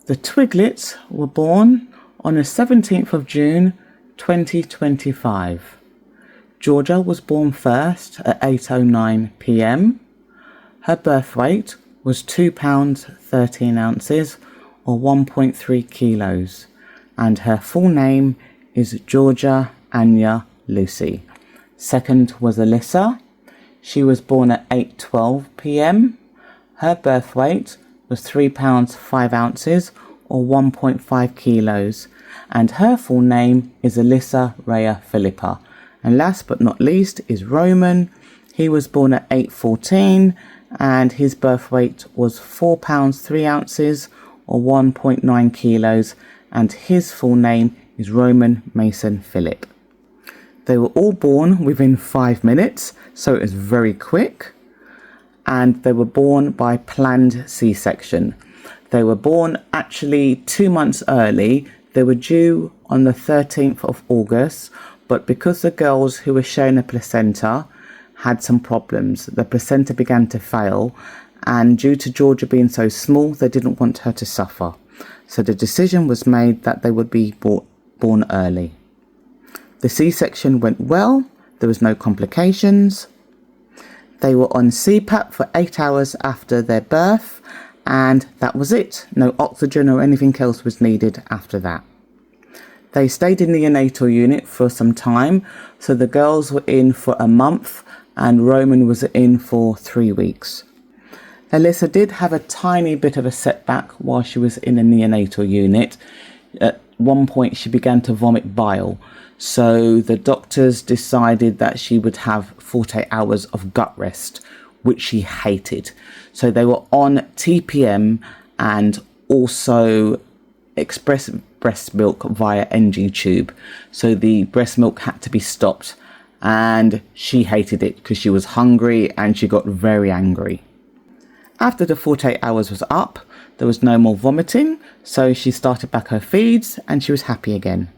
The Twiglets were born on the 17th of June 2025. Georgia was born first at 8:09 p.m. Her birth weight was £2 13 ounces or 1.3 kilos, and her full name is Georgia Anya Lucy. Second was Alyssa. She was born at 8:12 p.m. Her birth weight was £3 5 ounces or 1.5 kilos, and her full name is Alyssa Rhea Philippa. And last but not least is Roman. He was born at 8:14 and his birth weight was £4 3 ounces or 1.9 kilos, and his full name is Roman Mason Philip. They were all born within 5 minutes, so it was very quick, and they were born by planned C-section. They were born actually 2 months early. They were due on the 13th of August, but because the girls who were sharing a placenta had some problems, the placenta began to fail, and due to Georgia being so small, they didn't want her to suffer. So the decision was made that they would be born early. The C-section went well. There was no complications. They were on CPAP for 8 hours after their birth, and that was it. No oxygen or anything else was needed after that. They stayed in the neonatal unit for some time, so the girls were in for a month and Roman was in for 3 weeks. Alyssa did have a tiny bit of a setback while she was in the neonatal unit. At one point she began to vomit bile, so the doctors decided that she would have 48 hours of gut rest, which she hated. So they were on TPM and also express breast milk via NG tube. So the breast milk had to be stopped, and she hated it because she was hungry and she got very angry. After the 48 hours was up, there was no more vomiting, so she started back her feeds and she was happy again.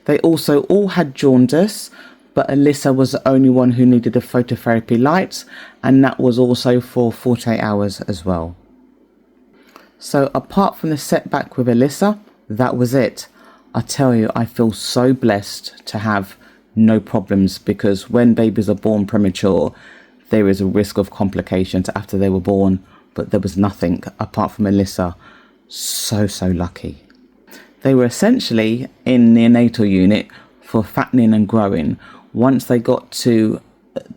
They also all had jaundice, but Alyssa was the only one who needed a phototherapy light, and that was also for 48 hours as well. So apart from the setback with Alyssa, that was it. I tell you, I feel so blessed to have no problems, because when babies are born premature, there is a risk of complications after they were born, but there was nothing apart from Alyssa. So lucky. They were essentially in neonatal unit for fattening and growing. Once they got to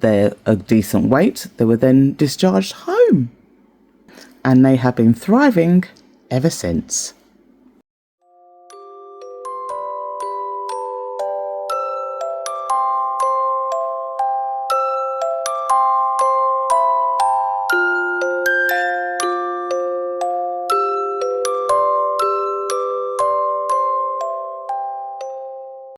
a decent weight, they were then discharged home. And they have been thriving ever since.